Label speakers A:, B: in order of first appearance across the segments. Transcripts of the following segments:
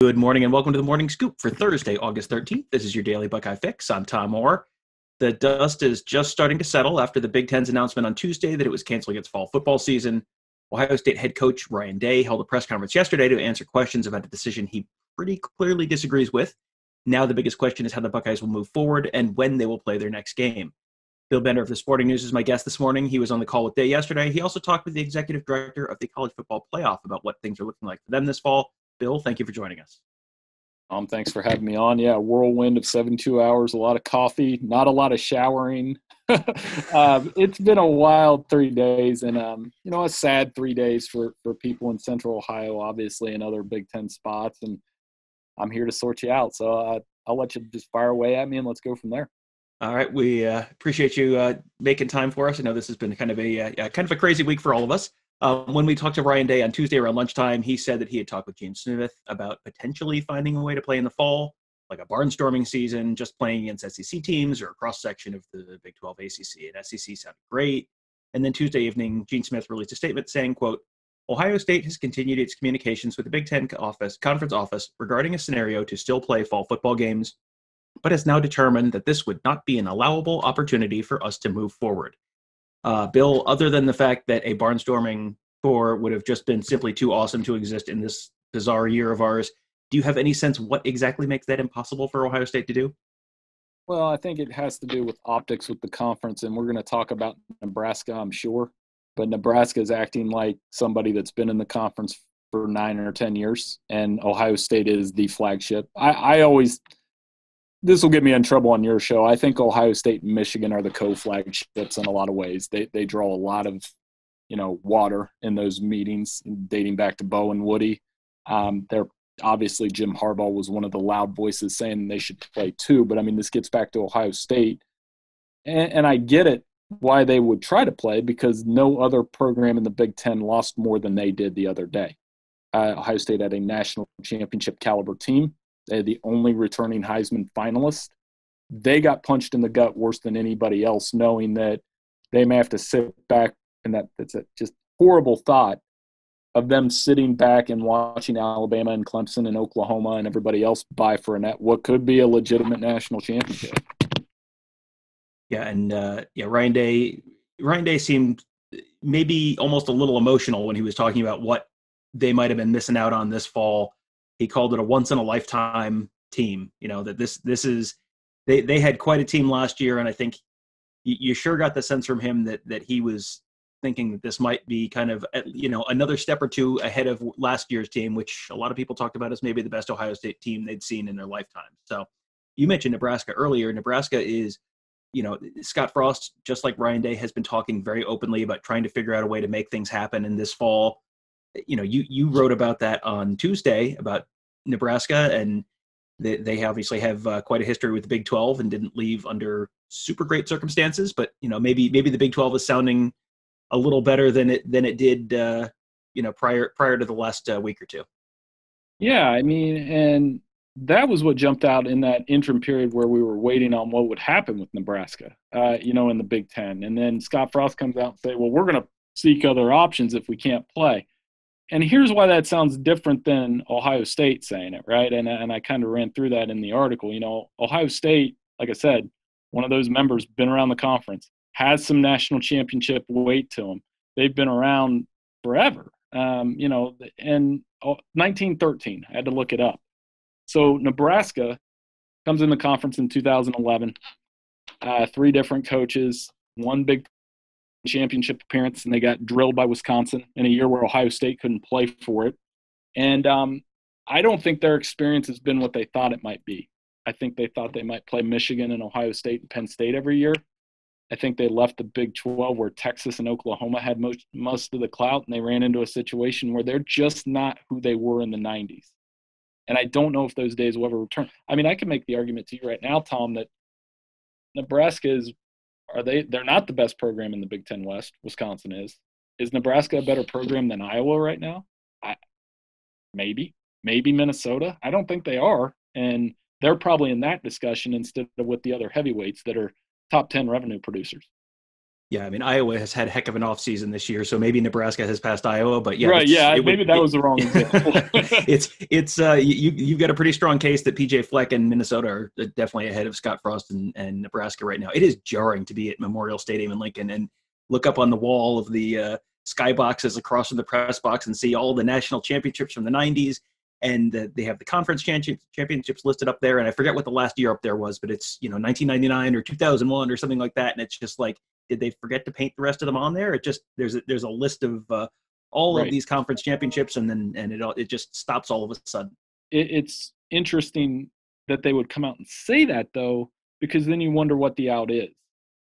A: Good morning and welcome to the Morning Scoop for Thursday, August 13th. This is your daily Buckeye fix. I'm Tom Orr. The dust is just starting to settle after the Big Ten's announcement on Tuesday that it was canceling its fall football season. Ohio State head coach Ryan Day held a press conference yesterday to answer questions about a decision he pretty clearly disagrees with. Now the biggest question is how the Buckeyes will move forward and when they will play their next game. Bill Bender of the Sporting News is my guest this morning. He was on the call with Day yesterday. He also talked with the executive director of the College Football Playoff about what things are looking like for them this fall. Bill, thank you for joining us.
B: Thanks for having me on. Yeah, whirlwind of 72 hours, a lot of coffee, not a lot of showering. It's been a wild 3 days and, a sad 3 days for people in Central Ohio, obviously, and other Big Ten spots. And I'm here to sort you out. So I'll let you just fire away at me and let's go from there.
A: All right, we appreciate you making time for us. I know this has been kind of a crazy week for all of us. When we talked to Ryan Day on Tuesday around lunchtime, he said that he had talked with Gene Smith about potentially finding a way to play in the fall, like a barnstorming season, just playing against SEC teams or a cross-section of the Big 12 ACC. And SEC sounded great. And then Tuesday evening, Gene Smith released a statement saying, quote, Ohio State has continued its communications with the Big Ten conference office regarding a scenario to still play fall football games, but has now determined that this would not be an allowable opportunity for us to move forward. Bill, other than the fact that a barnstorming tour would have just been simply too awesome to exist in this bizarre year of ours, do you have any sense what exactly makes that impossible for Ohio State to do?
B: Well, I think it has to do with optics with the conference, and we're going to talk about Nebraska, I'm sure. But Nebraska is acting like somebody that's been in the conference for 9 or 10 years, and Ohio State is the flagship. This will get me in trouble on your show. I think Ohio State and Michigan are the co-flagships in a lot of ways. They draw a lot of, water in those meetings dating back to Bo and Woody. They're obviously Jim Harbaugh was one of the loud voices saying they should play too. But I mean, this gets back to Ohio State, and I get it why they would try to play because no other program in the Big Ten lost more than they did the other day. Ohio State had a national championship caliber team. They're the only returning Heisman finalist. They got punched in the gut worse than anybody else, knowing that they may have to sit back, and that's a just horrible thought of them sitting back and watching Alabama and Clemson and Oklahoma and everybody else vie for what could be a legitimate national championship.
A: Yeah, and Ryan Day seemed maybe almost a little emotional when he was talking about what they might have been missing out on this fall. He called it a once in a lifetime team, that this is, they had quite a team last year. And I think you sure got the sense from him that he was thinking that this might be kind of, another step or two ahead of last year's team, which a lot of people talked about as maybe the best Ohio State team they'd seen in their lifetime. So you mentioned Nebraska earlier. Nebraska is, Scott Frost, just like Ryan Day, has been talking very openly about trying to figure out a way to make things happen in this fall. You wrote about that on Tuesday about Nebraska, and they obviously have quite a history with the Big 12 and didn't leave under super great circumstances. But maybe the Big 12 is sounding a little better than it did prior to the last week or two.
B: Yeah, I mean, and that was what jumped out in that interim period where we were waiting on what would happen with Nebraska, in the Big Ten, and then Scott Frost comes out and say, "Well, we're going to seek other options if we can't play." And here's why that sounds different than Ohio State saying it, right? And I kind of ran through that in the article. Ohio State, like I said, one of those members, been around the conference, has some national championship weight to them. They've been around forever, and 1913, I had to look it up. So Nebraska comes in the conference in 2011, 3 different coaches, one Big championship appearance, and they got drilled by Wisconsin in a year where Ohio State couldn't play for it. And I don't think their experience has been what they thought it might be. I think they thought they might play Michigan and Ohio State and Penn State every year. I think they left the Big 12 where Texas and Oklahoma had most of the clout, and they ran into a situation where they're just not who they were in the 90s. And I don't know if those days will ever return. I mean, I can make the argument to you right now, Tom, that Nebraska is they're not the best program in the Big Ten West. Wisconsin is. Is Nebraska a better program than Iowa right now? Maybe Minnesota. I don't think they are. And they're probably in that discussion instead of with the other heavyweights that are top 10 revenue producers.
A: Yeah, I mean Iowa has had a heck of an offseason this year, so maybe Nebraska has passed Iowa, but yeah,
B: Right.
A: this
B: Yeah.
A: it
B: Maybe
A: would
B: that was the wrong example.
A: it's you've got a pretty strong case that PJ Fleck and Minnesota are definitely ahead of Scott Frost and Nebraska right now. It is jarring to be at Memorial Stadium in Lincoln and look up on the wall of the skyboxes across from the press box and see all the national championships from the '90s, and they have the conference championships listed up there. And I forget what the last year up there was, but it's 1999 or 2001 or something like that. And it's just like, did they forget to paint the rest of them on there? It just there's a list of all of
B: Right.
A: these conference championships, and then it just stops all of a sudden.
B: It's interesting that they would come out and say that, though, because then you wonder what the out is.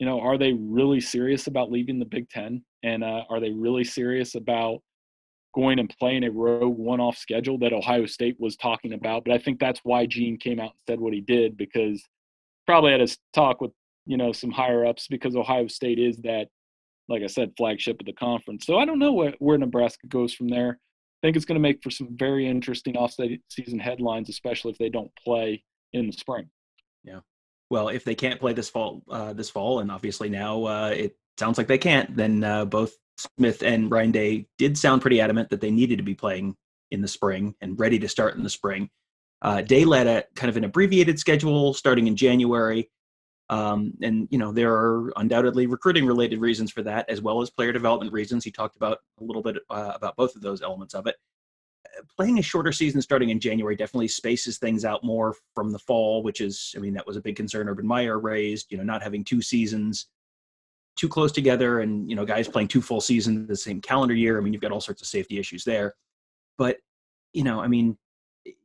B: Are they really serious about leaving the Big Ten? And are they really serious about going and playing a rogue one-off schedule that Ohio State was talking about? But I think that's why Gene came out and said what he did, because probably had a talk with, some higher ups, because Ohio State is that, like I said, flagship of the conference. So I don't know where Nebraska goes from there. I think it's going to make for some very interesting off-season headlines, especially if they don't play in the spring.
A: Yeah. Well, if they can't play this fall, and obviously now it sounds like they can't, then both Smith and Ryan Day did sound pretty adamant that they needed to be playing in the spring and ready to start in the spring. Day led a kind of an abbreviated schedule starting in January. And there are undoubtedly recruiting related reasons for that, as well as player development reasons. He talked about a little bit about both of those elements of it. Playing a shorter season starting in January definitely spaces things out more from the fall, which is, I mean, that was a big concern Urban Meyer raised, not having two seasons too close together and, guys playing two full seasons the same calendar year. I mean, you've got all sorts of safety issues there. But, I mean,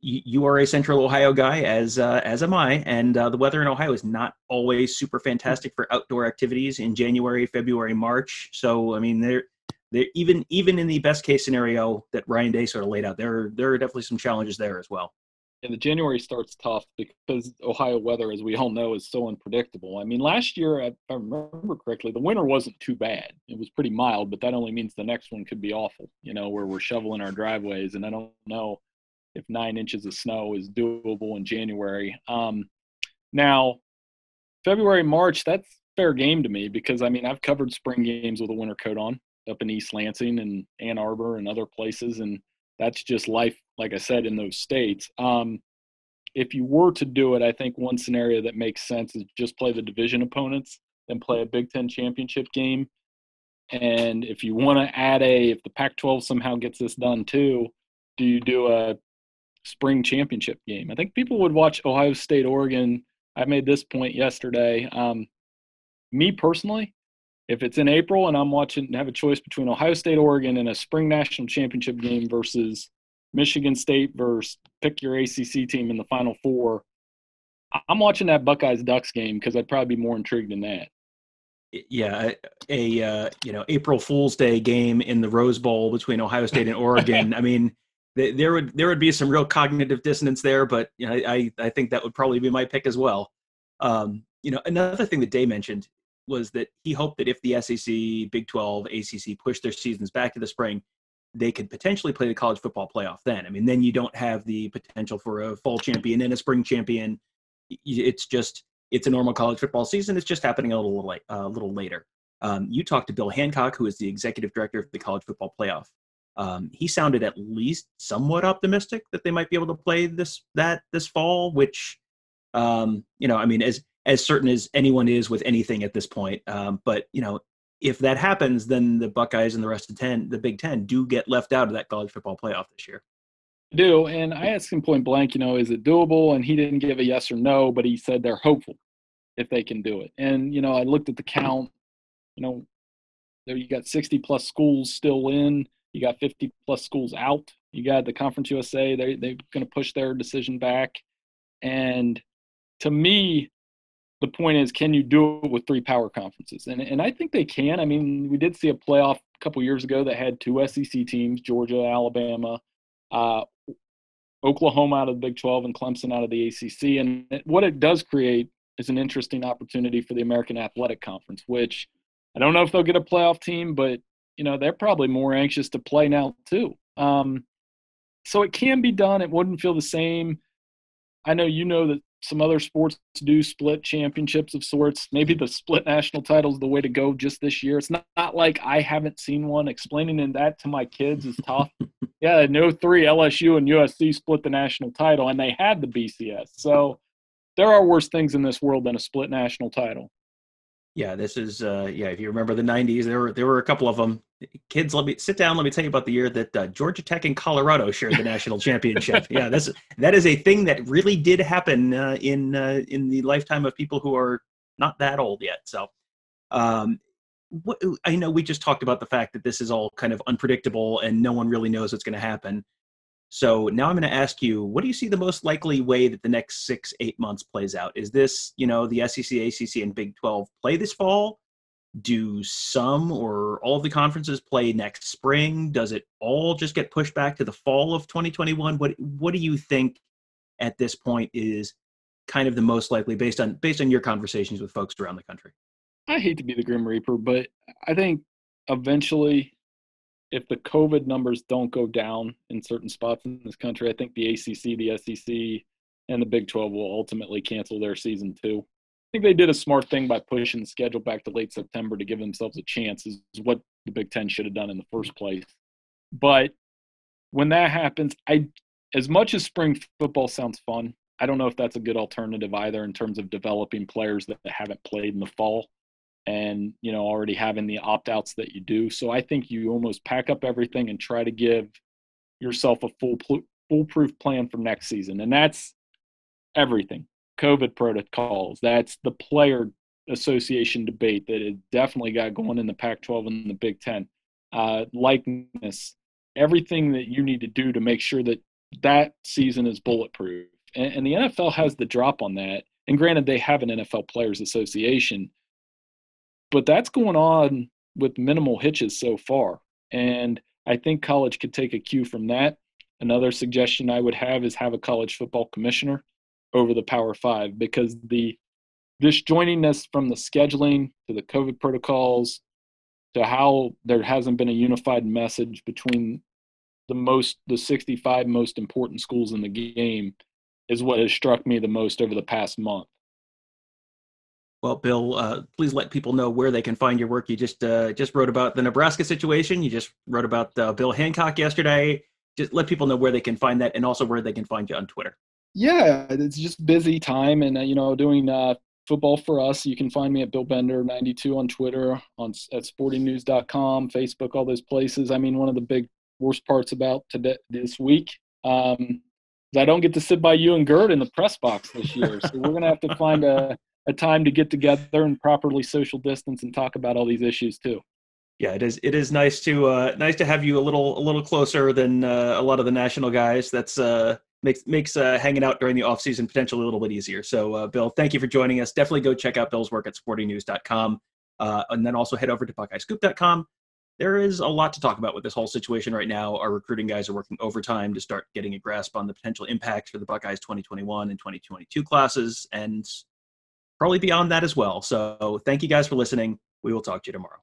A: you are a Central Ohio guy, as am I, and the weather in Ohio is not always super fantastic for outdoor activities in January, February, March. So I mean, they're even in the best case scenario that Ryan Day sort of laid out, there are definitely some challenges there as well.
B: And the January starts tough because Ohio weather, as we all know, is so unpredictable. I mean, last year, if I remember correctly, the winter wasn't too bad. It was pretty mild, but that only means the next one could be awful, where we're shoveling our driveways. And I don't know if 9 inches of snow is doable in January. Now, February, March, that's fair game to me because, I mean, I've covered spring games with a winter coat on up in East Lansing and Ann Arbor and other places, and that's just life, like I said, in those states. If you were to do it, I think one scenario that makes sense is just play the division opponents and play a Big Ten championship game. And if you want to add if the Pac-12 somehow gets this done too, do you do a spring championship game? I think people would watch Ohio State, Oregon. I made this point yesterday. Me personally, if it's in April and I'm watching, have a choice between Ohio State, Oregon, and a spring national championship game versus Michigan State versus pick your ACC team in the Final Four, I'm watching that Buckeyes Ducks game because I'd probably be more intrigued in that.
A: Yeah, April Fool's Day game in the Rose Bowl between Ohio State and Oregon. I mean, there would be some real cognitive dissonance there, but I think that would probably be my pick as well. Another thing that Day mentioned was that he hoped that if the SEC, Big 12, ACC pushed their seasons back to the spring, they could potentially play the college football playoff then. I mean, then you don't have the potential for a fall champion and a spring champion. It's a normal college football season. It's just happening a little later. You talked to Bill Hancock, who is the executive director of the college football playoff. He sounded at least somewhat optimistic that they might be able to play this fall, which, I mean, as certain as anyone is with anything at this point. But if that happens, then the Buckeyes and the rest of the Big Ten do get left out of that college football playoff this year.
B: I do, and I asked him point blank, is it doable? And he didn't give a yes or no, but he said they're hopeful if they can do it. And I looked at the count. There you got 60 plus schools still in. You got 50 plus schools out. You got the Conference USA. They're going to push their decision back. And to me, the point is, can you do it with 3 power conferences? And I think they can. I mean, we did see a playoff a couple years ago that had 2 SEC teams, Georgia, Alabama, Oklahoma out of the Big 12, and Clemson out of the ACC. And what it does create is an interesting opportunity for the American Athletic Conference, which I don't know if they'll get a playoff team, but, they're probably more anxious to play now too. So it can be done. It wouldn't feel the same. I know the some other sports do split championships of sorts. Maybe the split national title is the way to go just this year. It's not like I haven't seen one. Explaining that to my kids is tough. Yeah, in '03, LSU and USC split the national title, and they had the BCS. So there are worse things in this world than a split national title.
A: Yeah, this is if you remember the '90s, there were a couple of them. Kids, let me sit down. Let me tell you about the year that Georgia Tech and Colorado shared the national championship. Yeah, that is a thing that really did happen in the lifetime of people who are not that old yet. So, um, I know we just talked about the fact that this is all kind of unpredictable and no one really knows what's going to happen. So now I'm going to ask you, what do you see the most likely way that the next 6-8 months plays out? Is this, the SEC, ACC, and Big 12 play this fall? Do some or all of the conferences play next spring? Does it all just get pushed back to the fall of 2021? What do you think at this point is kind of the most likely based on your conversations with folks around the country?
B: I hate to be the Grim Reaper, but I think eventually, if the COVID numbers don't go down in certain spots in this country, I think the ACC, the SEC, and the Big 12 will ultimately cancel their season too. I think they did a smart thing by pushing the schedule back to late September to give themselves a chance, is what the Big 10 should have done in the first place. But when that happens, as much as spring football sounds fun, I don't know if that's a good alternative either in terms of developing players that haven't played in the fall and already having the opt-outs that you do. So I think you almost pack up everything and try to give yourself a foolproof plan for next season. And that's everything. COVID protocols, that's the player association debate that it definitely got going in the Pac-12 and the Big Ten. Likeness, everything that you need to do to make sure that season is bulletproof. And the NFL has the drop on that. And granted, they have an NFL Players Association, but that's going on with minimal hitches so far. And I think college could take a cue from that. Another suggestion I would have is have a college football commissioner over the Power Five, because the disjointingness from the scheduling to the COVID protocols to how there hasn't been a unified message between the 65 most important schools in the game is what has struck me the most over the past month.
A: Well, Bill, please let people know where they can find your work. You just wrote about the Nebraska situation. You just wrote about Bill Hancock yesterday. Just let people know where they can find that, and also where they can find you on Twitter.
B: Yeah, it's just busy time, and doing football for us. You can find me at BillBender92 on Twitter, at SportingNews.com, Facebook, all those places. I mean, one of the big worst parts about this week, I don't get to sit by you and Gert in the press box this year, so we're gonna have to find a time to get together and properly social distance and talk about all these issues too.
A: Yeah, it is. It is nice to have you a little closer than a lot of the national guys. That's makes hanging out during the off season potentially a little bit easier. So, Bill, thank you for joining us. Definitely go check out Bill's work at sportingnews.com, and then also head over to BuckeyeScoop.com. There is a lot to talk about with this whole situation right now. Our recruiting guys are working overtime to start getting a grasp on the potential impacts for the Buckeyes 2021 and 2022 classes, and probably beyond that as well. So, thank you guys for listening. We will talk to you tomorrow.